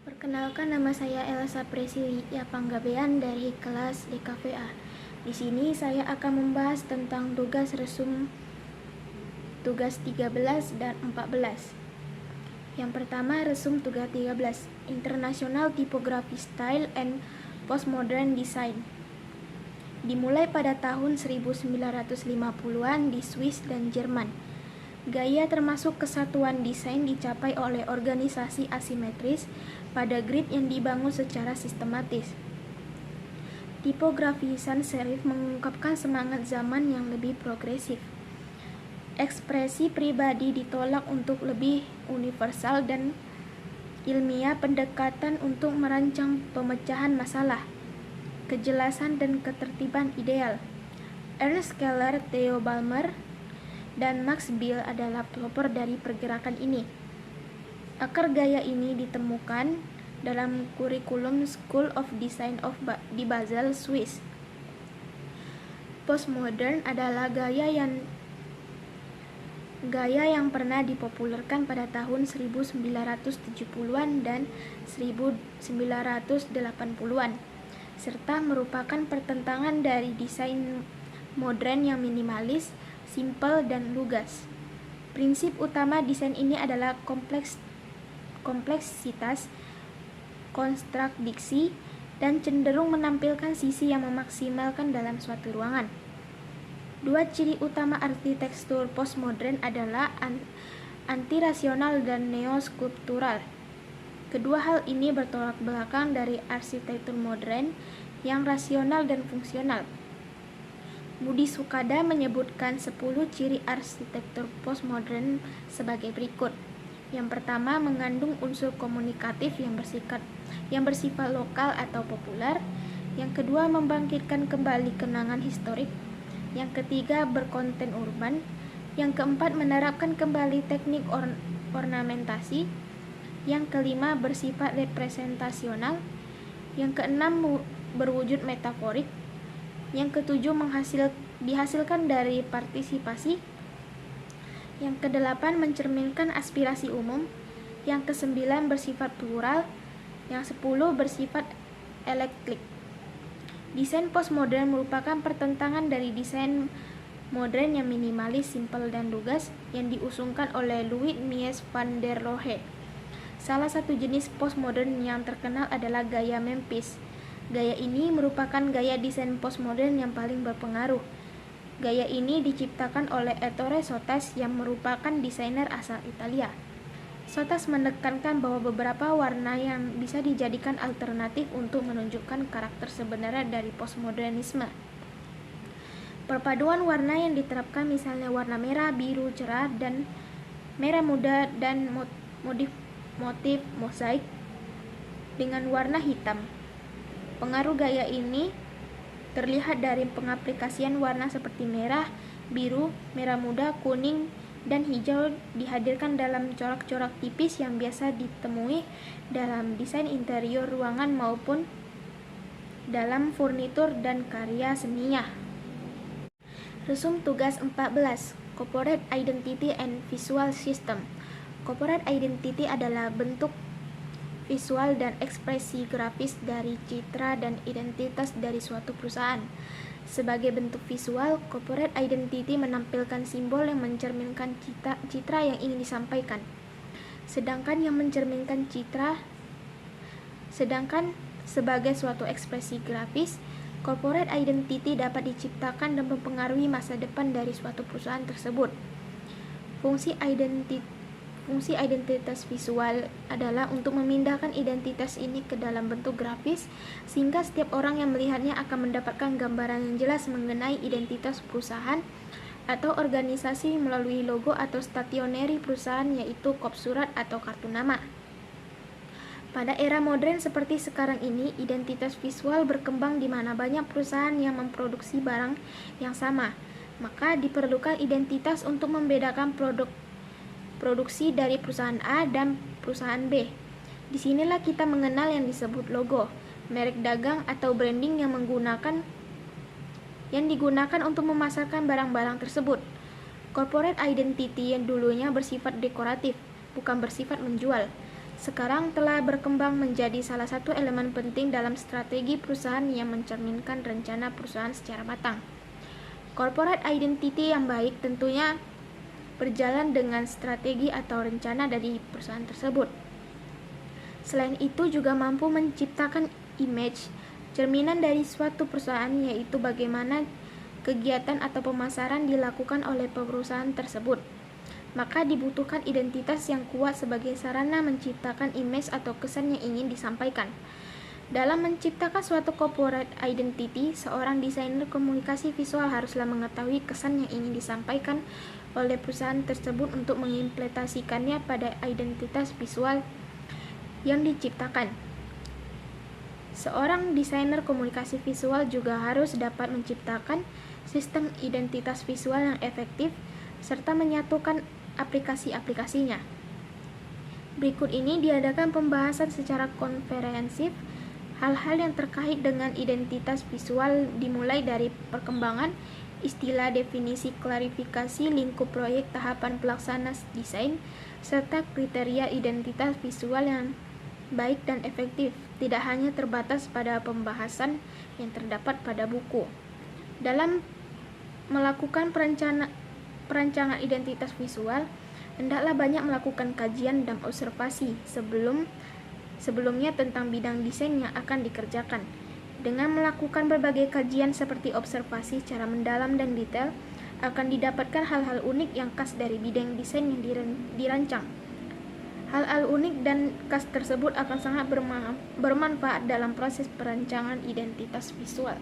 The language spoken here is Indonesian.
Perkenalkan, nama saya Elsa Presilia Panggabean dari kelas DKVA. Di sini saya akan membahas tentang tugas resum tugas 13 dan 14. Yang pertama, resum tugas 13, International Typography Style and Postmodern Design. Dimulai pada tahun 1950-an di Swiss dan Jerman. Gaya termasuk kesatuan desain dicapai oleh organisasi asimetris pada grid yang dibangun secara sistematis. Tipografi sans serif mengungkapkan semangat zaman yang lebih progresif. Ekspresi pribadi ditolak untuk lebih universal dan ilmiah, pendekatan untuk merancang pemecahan masalah, kejelasan dan ketertiban ideal. Ernst Keller, Theo Balmer, dan Max Bill adalah pelopor dari pergerakan ini. Akar gaya ini ditemukan dalam kurikulum School of Design di Basel, Swiss. Postmodern adalah gaya yang pernah dipopulerkan pada tahun 1970-an dan 1980-an, serta merupakan pertentangan dari desain modern yang minimalis, simpel, dan lugas. Prinsip utama desain ini adalah kompleksitas, kontradiksi, dan cenderung menampilkan sisi yang memaksimalkan dalam suatu ruangan. Dua ciri utama arsitektur postmodern adalah anti-rasional dan neo-skulptural. Kedua hal ini bertolak belakang dari arsitektur modern yang rasional dan fungsional. Budi Sukada menyebutkan 10 ciri arsitektur postmodern sebagai berikut. Yang pertama, mengandung unsur komunikatif yang bersifat lokal atau populer. Yang kedua, membangkitkan kembali kenangan historik. Yang ketiga, berkonten urban. Yang keempat, menerapkan kembali teknik ornamentasi. Yang kelima, bersifat representasional. Yang keenam, berwujud metaforik. Yang ketujuh, dihasilkan dari partisipasi. Yang kedelapan, mencerminkan aspirasi umum. Yang kesembilan, bersifat plural. Yang 10, bersifat elektrik. Desain postmodern merupakan pertentangan dari desain modern yang minimalis, simpel, dan lugas yang diusungkan oleh Louis Mies van der Rohe. Salah satu jenis postmodern yang terkenal adalah gaya Memphis. Gaya ini merupakan gaya desain postmodern yang paling berpengaruh. Gaya ini diciptakan oleh Ettore Sottile yang merupakan desainer asal Italia. Sottile menekankan bahwa beberapa warna yang bisa dijadikan alternatif untuk menunjukkan karakter sebenarnya dari postmodernisme. Perpaduan warna yang diterapkan misalnya warna merah, biru cerah, dan merah muda, dan motif mozaik dengan warna hitam. Pengaruh gaya ini terlihat dari pengaplikasian warna seperti merah, biru, merah muda, kuning, dan hijau dihadirkan dalam corak-corak tipis yang biasa ditemui dalam desain interior ruangan maupun dalam furnitur dan karya seninya. Resum tugas 14, Corporate Identity and Visual System. Corporate identity adalah bentuk visual dan ekspresi grafis dari citra dan identitas dari suatu perusahaan. Sebagai bentuk visual, corporate identity menampilkan simbol yang mencerminkan citra yang ingin disampaikan. Sedangkan sebagai suatu ekspresi grafis, corporate identity dapat diciptakan dan mempengaruhi masa depan dari suatu perusahaan tersebut. Fungsi identitas visual adalah untuk memindahkan identitas ini ke dalam bentuk grafis, sehingga setiap orang yang melihatnya akan mendapatkan gambaran yang jelas mengenai identitas perusahaan atau organisasi melalui logo atau stationery perusahaan, yaitu kop surat atau kartu nama. Pada era modern seperti sekarang ini, identitas visual berkembang di mana banyak perusahaan yang memproduksi barang yang sama. Maka diperlukan identitas untuk membedakan produksi dari perusahaan A dan perusahaan B. Disinilah kita mengenal yang disebut logo, merek dagang atau branding yang digunakan untuk memasarkan barang-barang tersebut. Corporate identity yang dulunya bersifat dekoratif, bukan bersifat menjual. sekarang telah berkembang menjadi salah satu elemen penting dalam strategi perusahaan yang mencerminkan rencana perusahaan secara matang. Corporate identity yang baik tentunya berjalan dengan strategi atau rencana dari perusahaan tersebut. Selain itu juga mampu menciptakan image, cerminan dari suatu perusahaan, yaitu bagaimana kegiatan atau pemasaran dilakukan oleh perusahaan tersebut. Maka dibutuhkan identitas yang kuat sebagai sarana menciptakan image atau kesan yang ingin disampaikan. Dalam menciptakan suatu corporate identity, seorang desainer komunikasi visual haruslah mengetahui kesan yang ingin disampaikan oleh perusahaan tersebut untuk mengimplementasikannya pada identitas visual yang diciptakan. Seorang desainer komunikasi visual juga harus dapat menciptakan sistem identitas visual yang efektif serta menyatukan aplikasi-aplikasinya. Berikut ini diadakan pembahasan secara komprehensif hal-hal yang terkait dengan identitas visual, dimulai dari perkembangan istilah, definisi, klarifikasi, lingkup proyek, tahapan pelaksana desain, serta kriteria identitas visual yang baik dan efektif, tidak hanya terbatas pada pembahasan yang terdapat pada buku. Dalam melakukan perancangan identitas visual, hendaklah banyak melakukan kajian dan observasi sebelumnya tentang bidang desain yang akan dikerjakan. Dengan melakukan berbagai kajian seperti observasi secara mendalam dan detail, akan didapatkan hal-hal unik yang khas dari bidang desain yang dirancang. Hal-hal unik dan khas tersebut akan sangat bermanfaat dalam proses perancangan identitas visual.